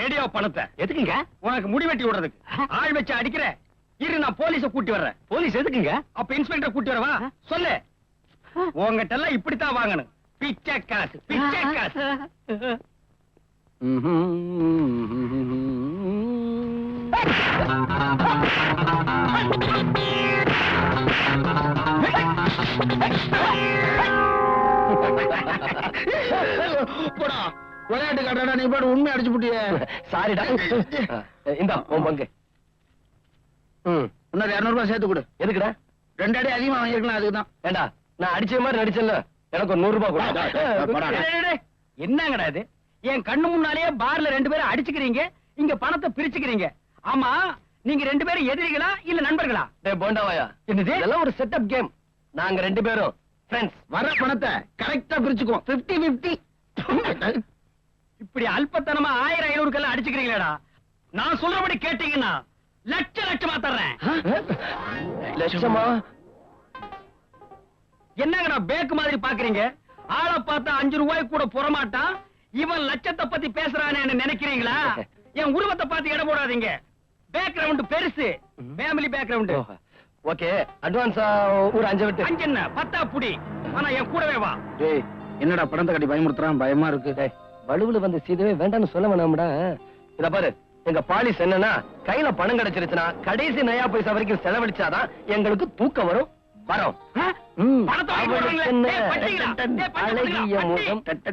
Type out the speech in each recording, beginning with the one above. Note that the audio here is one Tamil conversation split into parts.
ஏடியோ பணத்தை எதுக்குங்க? உனக்கு முடி வெட்டி விடுறதுக்கு. ஆள் வச்சு அடிக்கிற. இரு, நான் போலீஸ கூட்டி வர்றேன். போலீஸ் எதுக்குங்க? அப்ப இன்ஸ்பெக்டர் கூட்டி வரவா? சொல்லு. உங்ககிட்ட எல்லாம் இப்படித்தான் வாங்கணும். பிச்சை காசு, பிச்சை காசு. போடா, விளையாட்டு காட்டாடா, நீ பாட்டு உண்மை அடிச்சு புட்டிய. சாரிடா. இந்தா உன் பங்கு. இன்னொரு 200 ரூபாய் சேர்த்து கொடு. எதுக்குடா? 2 அடி அதிகமா வாங்கிருக்கலாம், அதுக்குதான். ஏண்டா, நான் அடிச்ச மாதிரி நடிச்சல, எனக்கு ஒரு 100 ரூபாய் கொடு. என்னங்கடா இது? என் கண்ணு முன்னாலேயே பார்ல 2 பேரும் அடிச்சுக்கிறீங்க, இங்க பணத்தை பிரிச்சுக்கிறீங்க. ஆமா, நீங்க 2 பேரும் எதிரிகளா இல்ல நண்பர்களா? டேய் போண்டாவாயா, என்னது? இதெல்லாம் ஒரு செட்டப் கேம். நாங்க 2 பேரும் ஃப்ரெண்ட்ஸ். வர பணத்தை கரெக்டா பிரிச்சுக்குவோம், 50-50. இப்படி அல்பத்தனமா 1000-500 கல்ல அடிச்சுக்கிறீங்களா? நான் சொல்றபடி கேட்டீங்கன்னா லட்சமா தர்றேன். லட்சமா? என்னங்கடா பேக்கு மாதிரி பாக்குறீங்க? ஆளை பார்த்தா 5 ரூபாய் கூட புறமாட்டான். இவன் லட்சத்தை பத்தி பேசுறானே நினைக்கிறீங்களா? என் உருவத்தை பார்த்து இடம் போடாதீங்க. பேக்ரவுண்ட் பெருசு, ஃபேமிலி பேக்ரவுண்ட். ஓகே, அட்வான்ஸா ஒரு 5 விட்டு. 5 என்ன 10 புடி. ஆனா என் கூடவே வா. டேய், என்னடா பணத்தை கட்டி பயமுறுத்துறான்? பயமா இருக்கு. டேய், வலுவுல வந்து சீதவே வேண்டாம்னு சொல்ல வேணாம்டா. இத பாரு, எங்க பாலிஸ் என்னன்னா, கையில பணம் கிடைச்சிருச்சுன்னா கடைசி நயா பைசா வரைக்கும் செலவழிச்சாதான் எங்களுக்கு தூக்கம் வரும். வரோம். பணத்தை வாங்கி போடுறீங்களே. டேய், பட்டிங்களா? டேய், அழகிய முகம். பட்டி.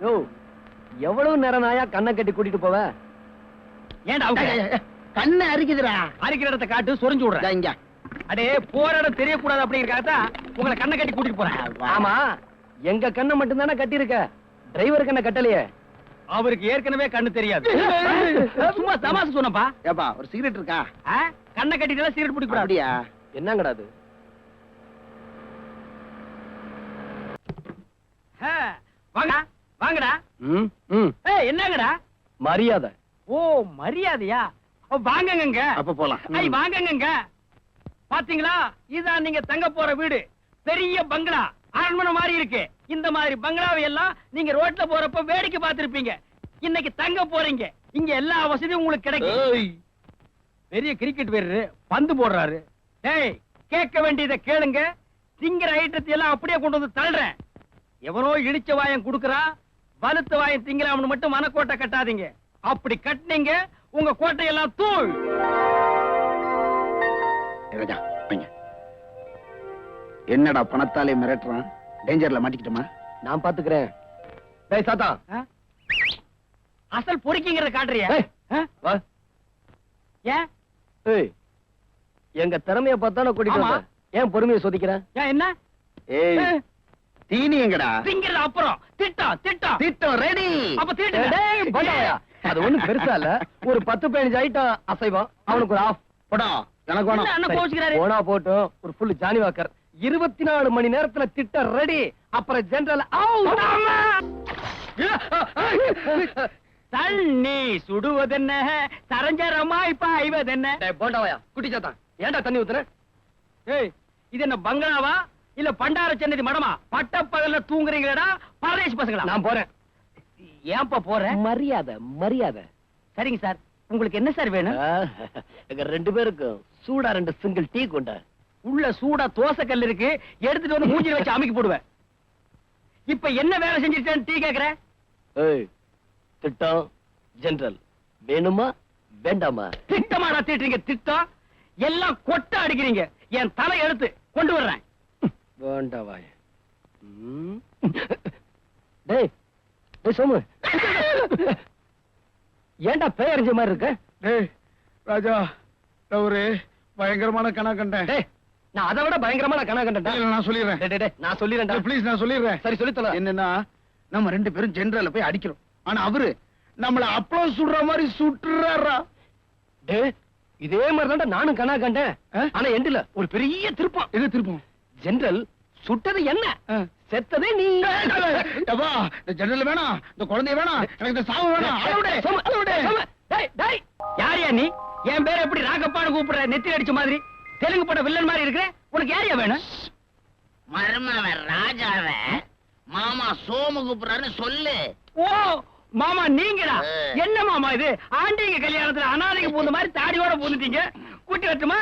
யோ, எவ்வளவு நேரம் நாயா கண்ணை கட்டி கூட்டிட்டு போவ? ஏன்டா அவங்க கண்ணை அரிக்குதுடா. அரிக்கிற இடத்தை காட்டு, சொரிஞ்சு விடுறேன். இங்க அடே, போற இடம் தெரியக்கூடாது அப்படிங்கறதுக்காக உங்களை கண்ணை கட்டி கூட்டிட்டு போறேன். ஆமா, எங்க கண்ணை மட்டும் தானே கட்டி இருக்க, டிரைவர் கண்ணை கட்டலையே. அவருக்கு ஏற்கனவே கண்ணு தெரியாது. சும்மா தமாசு சொன்னப்பா. ஏப்பா, ஒரு சிகரெட் இருக்கா? கண்ணை கட்டிட்டு சிகரெட் பிடிக்க கூடாது. அப்படியா? என்னங்கடா அது? வாங்கடா, வாங்கடா. என்னங்கடா மரியாதை? ஓ, மரியாதையா? வாங்கங்க. அப்ப போலாம். வாங்கங்க. பாத்தீங்களா, இதான் நீங்க தங்க போற வீடு. பெரிய பங்களா, அரண்மனை மாதிரி இருக்கு. இந்த மாதிரி பங்களாவை எல்லாம் நீங்க ரோட்ல போறப்ப வேடிக்கை பார்த்திருப்பீங்க. இன்னைக்கு தங்க போறீங்க, இங்க எல்லா வசதியும் உங்களுக்கு கிடைக்கும். பெரிய கிரிக்கெட் வீரரு பந்து போடுறாரு. டேய், கேட்க வேண்டியதை கேளுங்க. திங்கிற ஐட்டத்தை எல்லாம் அப்படியே கொண்டு வந்து தள்ளுறேன். எவனோ இடிச்ச வாயம் குடுக்கறா, வலுத்த வாயம் திங்கலாம்னு மட்டும் மனக்கோட்டை கட்டாதீங்க. அப்படி கட்டினீங்க, உங்க கோட்டையெல்லாம் தூள். என்னடா பணத்தாலே மிரட்டுறான்? டேஞ்சர்ல மாட்டிக்கிட்டோமா? நான் பாத்துக்கிறேன். டேய் சாத்தா, அசல் பொறுக்கிங்கறத காட்டுறியா? வா. ஏன்? ஏய், எங்க திறமைய பார்த்தானே கூட்டிட்டு வந்த. ஏன் பொறுமையை சோதிக்கிற? ஏன் என்ன? ஏய், தீனி எங்கடா? திங்கிறது அப்புறம். திட்டம் திட்டம் திட்டம் ரெடி. அப்ப திட்டு. டேய் போடாயா, அது ஒண்ணும் பெருசா இல்ல. ஒரு 10-15 ஐட்டம் அசைவம், அவனுக்கு ஒரு ஆஃப். போடா, எனக்கு வேணும். என்ன கோச்சுக்கிறாரு? போனா போட்டும், ஒரு ஃபுல் ஜானி வாக்கர். 24 மணி நேரத்துல திட்டம் ரெடி. அப்புறம் ஜெனரல் தண்ணி சுடுவதென்ன, சரஞ்சரமாய் பாய்வதென்ன. போண்டாவாயா, குட்டி சாத்தா, ஏன்டா தண்ணி ஊத்துற? ஏய், இது என்ன பங்களாவா இல்ல பண்டார சென்னதி மடமா? பட்ட பகல்ல தூங்குறீங்களா பரதேசி பசங்களா? நான் போறேன். ஏன்பா போற? மரியாதை மரியாதை. சரிங்க சார், உங்களுக்கு என்ன சார் வேணும்? எங்க 2 பேருக்கும் சூடா 2 சிங்கிள் டீ கொண்டா. உள்ள சூடா தோசை கல் இருக்கு, எடுத்துட்டு வந்து மூஞ்சில வச்சு அமைக்கி போடுவேன். இப்ப என்ன வேலை செஞ்சிருக்கேன்னு டீ கேக்குற? ஏய், திட்டம் ஜெனரல் வேணுமா வேண்டாமா? திட்டமாடா தீட்டுறீங்க? திட்டம் எல்லாம் கொட்ட அடிக்கிறீங்க. என் தலை எடுத்து கொண்டு வர்றேன். வேண்டாவாய். டேய் டேய் சோமு, ஏன்டா பேயறிஞ்ச மாதிரி இருக்க? டேய் ராஜா, நான் ஒரு பயங்கரமான கணா கண்டேன். டேய், நான் அதை விட பயங்கரமான கணா கண்டேன்டா. நான் சொல்லிடுறேன். டேய் டேய், நான் சொல்லிறேன்டா. ப்ளீஸ், நான் சொல்லிடுறேன். சரி சொல்லி தொலை. என்னன்னா, நம்ம 2 பேரும் ஜெனரல்ல போய் அடிக்கிறோம். ஆனா அவரு நம்மள அப்பளம் சுடுற மாதிரி சுட்டுறாரா. டேய், இதே மாதிரி தான்டா நானும் கணா கண்டேன். ஆனா எண்டுல ஒரு பெரிய திருப்பம். எது திருப்பம்? ஜெனரல் சுட்டது என்ன, செத்ததே நீ. அப்பா, இந்த ஜெனரல் வேணாம், இந்த குழந்தை வேணாம், எனக்கு இந்த சாவு வேணாம். யாரியா நீ? என் பேரை எப்படி ராகப்பான்னு கூப்பிடுற? நெத்தி அடிச்ச மாதிரி, தெலுங்கு பட வில்லன் மாதிரி இருக்கிற. உனக்கு யாரியா வேணும்? மருமவன் ராஜாவ மாமா சோமு கூப்பிடுறாருன்னு சொல்லு. ஓ மாமா நீங்களா? என்ன மாமா இது? ஆண்டிங்க கல்யாணத்துல அனாதைக்கு பூந்த மாதிரி தாடியோட பூந்துட்டீங்க. கூட்டி வரட்டுமா?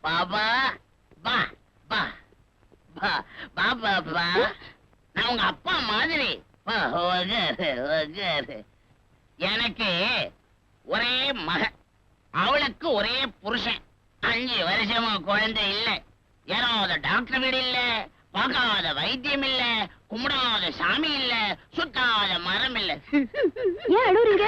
பாபா பா பா பா பா பா பா. நான் உங்க அப்பா மாதிரி. பா, உக்காரு, உக்காரு. எனக்கு ஒரே மக, அவளுக்கு ஒரே புருஷன். 5 வருஷமா குழந்தை இல்ல. ஏறாத டாக்டர் வீடு இல்ல, பார்க்காத வைத்தியம் இல்ல, கும்பிடாத சாமி இல்ல, சுத்தாத மரம் இல்ல. ஏன் அழுறீங்க?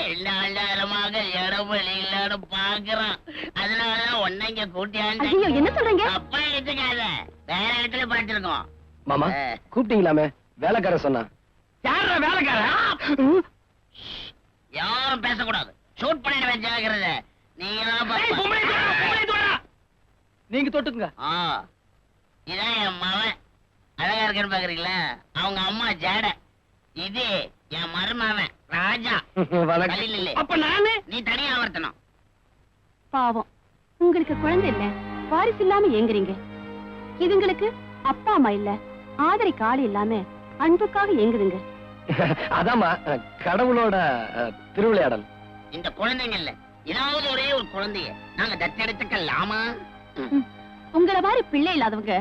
எல்லாண்டாரமாக இடவழி இல்லன்னு பாக்குறான். அதனாலதான் ஒன்னைங்க கூட்டியாண்ட. ஐயோ, என்ன சொல்றீங்க? அப்பா எடுத்துக்காத, வேற இடத்துல பாத்துருக்கோம். மாமா கூப்பிட்டீங்களாமே? வேலைக்காரன் சொன்னா. யாரா வேலைக்காரன்? யாரும் பேசக்கூடாது. ஷூட் பண்ணிடுவேன், ஜாக்கிரத. நீங்க தான் ஏய், பொம்பளை தோடா, பொம்பளை தோடா. நீங்க தொட்டுக்குங்க. இதான் என் மவன். அழகா இருக்குன்னு பாக்குறீங்களா? அவங்க அம்மா ஜாட. இது என் மருமவன் ராஜா. கலில் இல்ல. அப்ப நானு? நீ தனியா வர்த்தணும். பாவம், உங்களுக்கு குழந்தை இல்ல, வாரிசு இல்லாம ஏங்குறீங்க. இதுங்களுக்கு அப்பா அம்மா இல்ல, ஆதரிக்கு ஆள் இல்லாம அன்புக்காக ஏங்குதுங்க. அதாம்மா கடவுளோட திருவிளையாடல். இந்த குழந்தைங்க இல்ல, ஏதாவது ஒரே ஒரு குழந்தைய நாங்க தத்தெடுத்துக்கலாமா? உங்கள மாதிரி பிள்ளை இல்லாதவங்க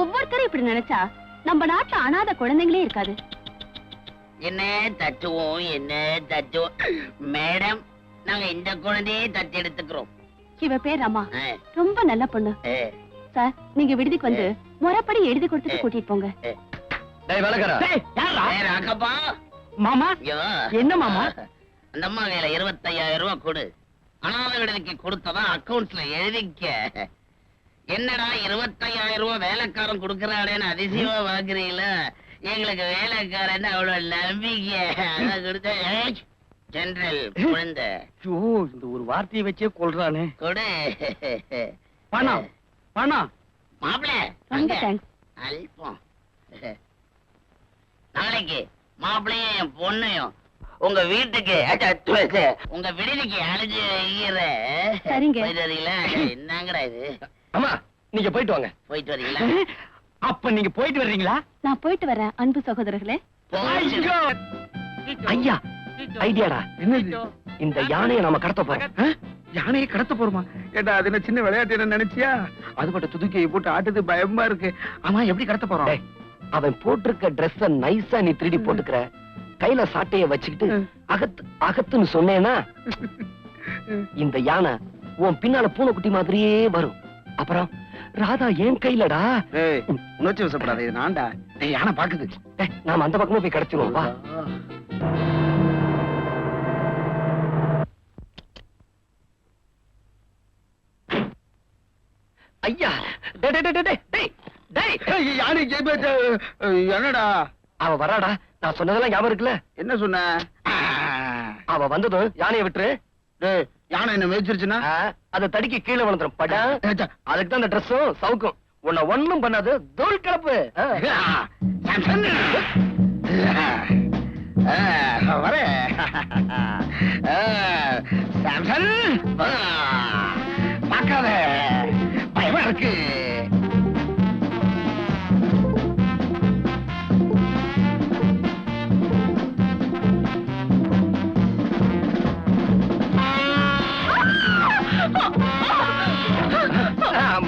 ஒவ்வொருத்தரும் இப்படி நினைச்சா நம்ம நாட்டுல அனாதை குழந்தைங்களே இருக்காது. என்ன தட்டுவோம், என்ன தட்டுவோம். மேடம், நாங்க இந்த குழந்தையே தத்தெடுத்துக்கிறோம். இவ பேர் ரமா, ஆ, ரொம்ப நல்ல பொண்ணு. ஆ, சார், நீங்க விடுதிக்கு வந்து முறைப்படி எழுதி கொடுத்துட்டு கூட்டிட்டு போங்க. டேய் வேலைக்காரா, டேய், யாரா? வேற அக்கப்பா. மாமா ஐயோ. என்ன மாமா? அந்த அம்மா கையில 25,000 ரூபாய் கொடு. அனாதை விடுதிக்கு கொடுத்ததா அக்கவுண்ட்ஸ்ல எழுதிக்க. என்னடா 25,000 ரூபாய் வேலைக்காரன் கொடுக்கறாடேன்னு அதிசயமா பாக்குறீங்களா? எங்களுக்கு வேலைக்காரன் அவ்வளவு நம்பிக்கை. அதான் கொடுத்த ஜெனரல் குழந்தை. ஐயோ, இந்த ஒரு வார்த்தையை வச்சே கொல்றானே. கொடு. பணம் பணம். மாப்பிள, ரொம்ப தேங்க்ஸ். அல்பம். நாளைக்கு மாப்பிளையும் என் பொண்ணையும் உங்க வீட்டுக்கு உங்க விடுதிக்கு அழைச்சு வைக்கிறேன். சரிங்க. போயிட்டு வரீங்களா? என்னங்கடா இது? அம்மா நீங்க போயிட்டு வாங்க. போயிட்டு வரீங்களா? அப்ப நீங்க போயிட்டு வர்றீங்களா? நான் போயிட்டு வரேன் அன்பு சகோதரர்களே. ஐயோ! ஐயா ஐடியாடா. இந்த யானையை நாம கடத்த போறோம். யானையை கடத்த போறோமா? ஏண்டா அது என்ன சின்ன விளையாட்டு என்ன நினைச்சியா? அது மட்டும் துதுக்கியை போட்டு ஆட்டுது, பயமா இருக்கு. ஆமா, எப்படி கடத்த போறோம்? டேய், அவன் போட்டிருக்க ட்ரெஸ்ஸ நைஸா நீ திருடி போட்டுக்கிற, கையில சாட்டைய வச்சுக்கிட்டு அகத்து அகத்துன்னு சொன்னேன்னா இந்த யானை உன் பின்னால பூனைக்குட்டி மாதிரியே வரும். அப்புறம் ராதா என் கையிலடா. ஏய், உணர்ச்சி வசப்படாத, இது நான்டா. ஏய், யானை பாக்குது. டேய், நாம அந்த பக்கமே போய் கிடைச்சிருவோம் வா. ஐயா டேய் டேய் டேய் டேய் டேய் டேய். யானை என்னடா? அவ வராடா. நான் சொன்னதெல்லாம் ஞாபகம் இருக்குல்ல? என்ன சொன்ன? அவ வந்ததும் யானையை விட்டுரு. டேய், யானை என்ன மேய்ச்சிருச்சுன்னா? அதை தடுக்கி கீழே விழுந்துரும். படா, அதுக்கு தான் அந்த ட்ரெஸ்ஸும் சவுக்கும். உன்னை ஒண்ணும் பண்ணாது. தோல் கலப்பு. பார்க்காத, பயமா இருக்கு.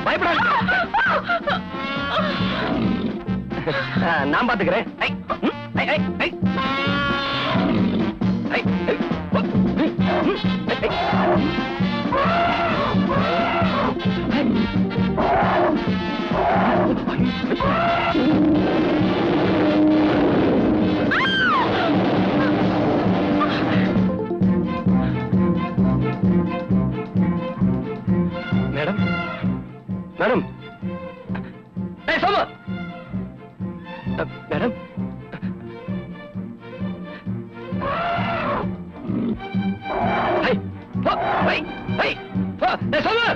பயப்படாத. நான் பாத்துக்கிறேன். ஐ, ஐ, ஐ, ஐ. ஐ, ஐ. Madam madam. ஏய் சோமு. மேடம். ஐ போ ஐ ஐ போ. ஏய் சோமு.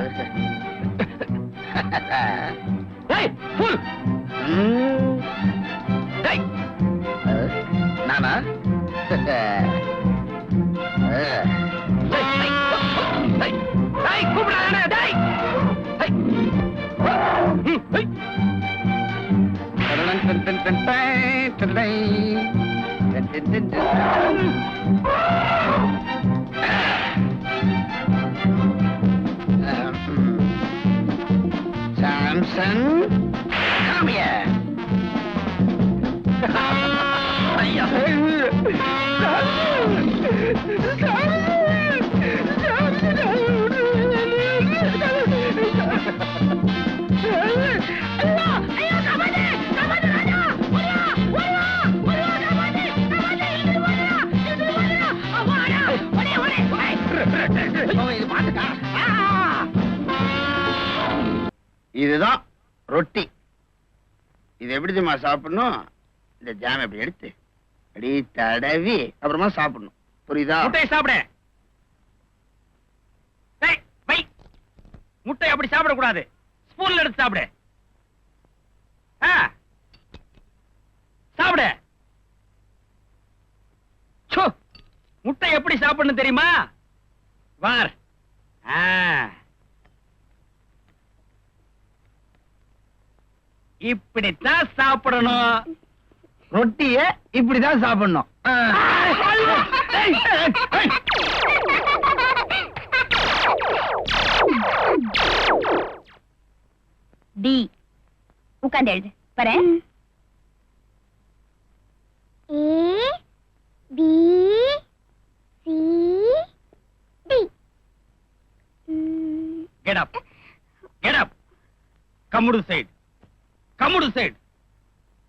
ஏய் ஃபுல். ஏய் நானா? கூப்பிடாத டேய். சாம்சன் காமிய ஐயா இதுதான் ரொட்டி. இது எப்படி தெரியுமா சாப்பிடணும்? இந்த ஜாம் எப்படி எடுத்து அப்படி தடவி அப்புறமா சாப்பிடணும். புரியுதா? முட்டை சாப்பிடு. முட்டை அப்படி சாப்பிடக்கூடாது. ஸ்பூன்ல எடுத்து சாப்பிடு. சாப்பிடு. முட்டை எப்படி சாப்பிடணும் தெரியுமா? வார். இப்படித்தான் சாப்பிடணும். ரொட்டிய இப்படிதான் சாப்பிடணும். டி உட்கார்ந்து எழுது. வரேன். A B C D. Get up. Get up. கம்முடு சைடு. கம்முடு சைடு.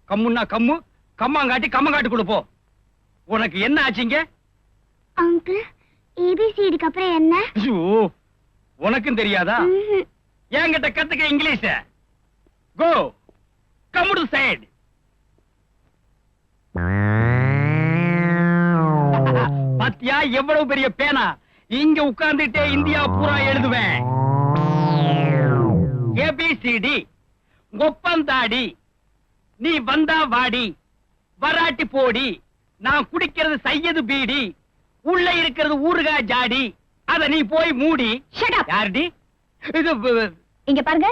கம்முன்னா கம்மு, கம்மாங்காட்டி கம்மங்காட்டி கொடுப்போ. உனக்கு என்ன ஆச்சுங்க? அங்கிள் ஏபிசிடிக்கு அப்புறம் என்ன? ஐயோ, உனக்கும் தெரியாதா? என்கிட்ட கத்துக்க இங்கிலீஷ். கோ கம்முடு சைடு. பாத்தியா எவ்வளவு பெரிய பேனா? இங்க உட்கார்ந்துட்டே இந்தியா பூரா எழுதுவேன். ஏபிசிடி. ஒப்பந்தாடி. நீ வந்தா வாடி, வராட்டி போடி. நான் குடிக்கிறது சையது பீடி, உள்ள இருக்கிறது ஊறுகாய் ஜாடி. அத நீ போய் மூடி. யாருடி இது? இங்க பாருங்க,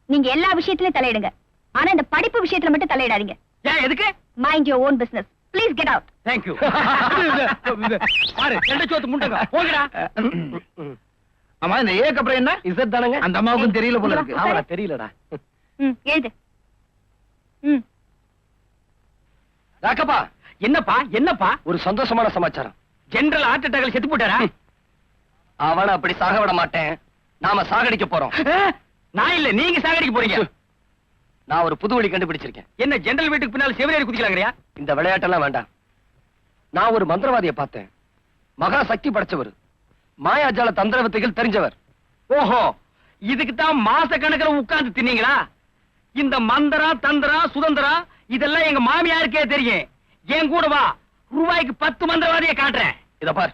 நீங்க எல்லா விஷயத்திலயும் தலையிடுங்க, ஆனா இந்த படிப்பு விஷயத்துல மட்டும் தலையிடாதீங்க. ஏன் எதுக்கு? Mind your own business. Please get out. Thank you. பாரு எண்ட சோத்து முண்டங்க போங்கடா. ஆமா, இந்த ஏக்கு அப்புறம் என்ன? இசட் தானங்க? அந்த அம்மாவுக்கும் தெரியல போல இருக்கு. ஆமா, தெரியலடா. எழுது. ராக்கப்பா, என்னப்பா என்னப்பா? ஒரு சந்தோஷமான சமாச்சாரம். ஜெனரல் ஹார்ட் அட்டாக்ல செத்து போட்டாரா? அவனை அப்படி சாக விட மாட்டேன். நாம சாகடிக்க போறோம். நான் இல்ல, நீங்க சாகடிக்க போறீங்க. நான் ஒரு புது வழி கண்டுபிடிச்சிருக்கேன். என்ன ஜெனரல் வீட்டுக்கு பின்னால செவரேறி குதிக்கலாங்கறியா? இந்த விளையாட்டெல்லாம் வேண்டாம். நான் ஒரு மந்திரவாதியை பார்த்தேன். மகா சக்தி படைச்சவர், மாயாஜால தந்திர வித்தைகள் தெரிஞ்சவர். ஓஹோ, இதுக்கு தான் மாச கணக்குல உட்கார்ந்து தின்னீங்களா? இந்த மந்திரா தந்திரா சுதந்திரா இதெல்லாம் எங்க மாமியாருக்கே தெரியும். என் கூட வா, ரூபாய்க்கு 10 மந்திரவாதியை காட்டுறேன். இத பார்,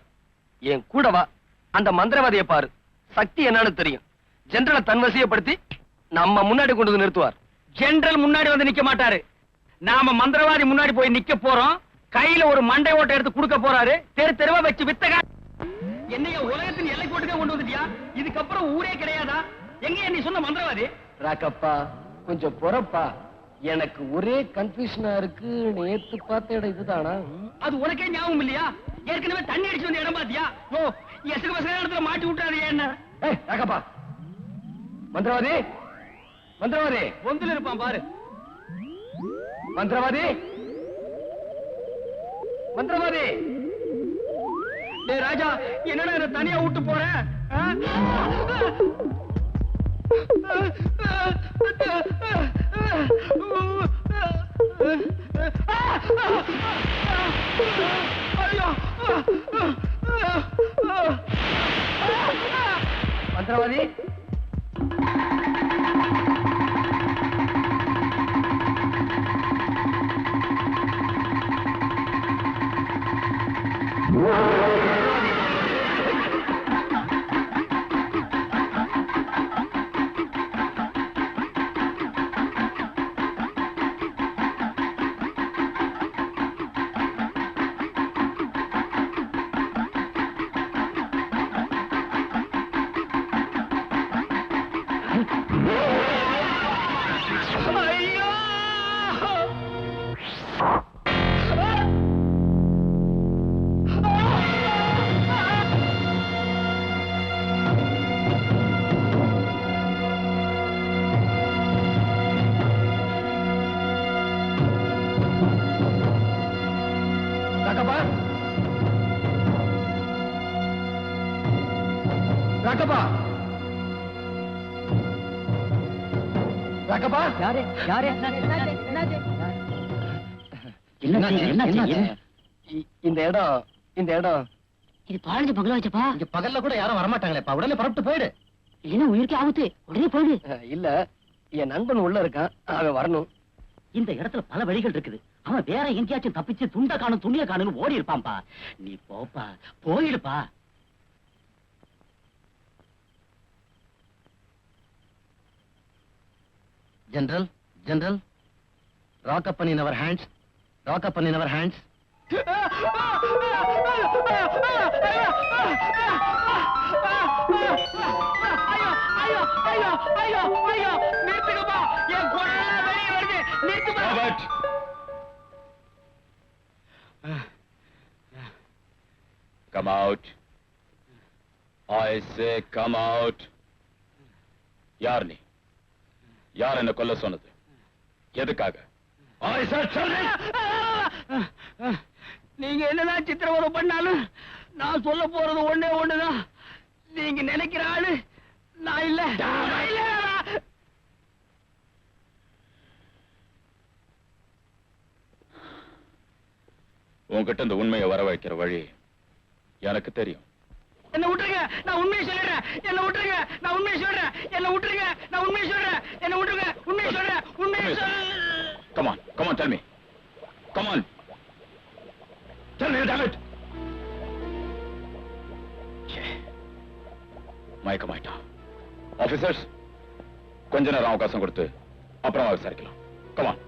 என் கூட வா, அந்த மந்திரவாதியை பாரு. சக்தி என்னன்னு தெரியும். ஜெனரலை தன்வசியப்படுத்தி நம்ம முன்னாடி கொண்டு வந்து நிறுத்துவார். ஜெனரல் முன்னாடி வந்து நிக்க மாட்டாரு. நாம மந்திரவாதி முன்னாடி போய் நிக்க போறோம். கையில ஒரு மண்டை ஓட்டை எடுத்து கொடுக்க போறாரு. தெரு தெருவா வச்சு வித்த என்னைய உலகத்தின் எல்லை கோட்டுக்கே கொண்டு வந்துட்டியா? இதுக்கப்புறம் ஊரே கிடையாதா? எங்க நீ சொன்ன மந்திரவாதி? ராக்கப்பா, கொஞ்சம் பொறப்பா. எனக்கு ஒரே கன்ஃபியூஷனா இருக்கு. நேத்து பார்த்த இடம் இதுதானா? அது உனக்கே ஞாபகம் இல்லையா? ஏற்கனவே தண்ணி அடிச்சு வந்த இடம் பாத்தியா? ஓ, எசுக்கு பசங்க இடத்துல மாட்டி விட்டாரு. என்ன ராக்கப்பா, மந்திரவாதி மந்திரவாதி ஒந்தில இருப்பான் பாரு. மந்திரவாதி மந்திரவாதி. டேய் ராஜா, என்னடா என்ன தனியா விட்டு போற? மந்திரவாதி ராக்கப்பா ராக்கப்பா யாரு யாரு இந்த இடம் இது பாழஞ்ச பங்களா வச்சப்பா. இங்க பகல்ல கூட யாரும் வரமாட்டாங்களேப்பா. உடனே புறப்பட்டு போயிடு. இல்லைன்னா உயிருக்கு ஆபத்து. உடனே போயிடு. இல்ல என் நண்பன் உள்ள இருக்கான், அவன் வரணும். இந்த இடத்துல பல வழிகள் இருக்குது. அவன் வேற எங்கேயாச்சும் தப்பிச்சு துண்ட காணும் துணிய காணுன்னு ஓடி இருப்பான்பா. நீ போப்பா, போயிடுப்பா. General general, rock up in our hands, rock up in our hands. Come out. I say come out. யார் நீ? யார் என்ன கொல்ல சொன்னது? எதுக்காக? I said something. நீங்க என்னதான் சித்திரவதை பண்ணாலும் நான் சொல்ல போறது ஒண்ணே ஒண்ணுதான். நீங்க நினைக்கிற ஆளு நான் இல்ல. உன்கிட்ட இந்த உண்மையை வர வைக்கிற வழி எனக்கு தெரியும். என்ன விட்டுருங்க, நான் உண்மையை சொல்லிடுறேன். என்ன விட்டுருங்க, நான் உண்மையை சொல்றேன். என்ன விட்டுருங்க, நான் உண்மையை சொல்றேன். என்ன விட்டுருங்க, உண்மையை சொல்றேன். உண்மையை Come on, come on, tell me. Come on. Tell me, damn it. மயக்கமாயிட்டான். ஆபீசர்ஸ், கொஞ்ச நேரம் அவகாசம் கொடுத்து அப்புறமா விசாரிக்கலாம். Come on.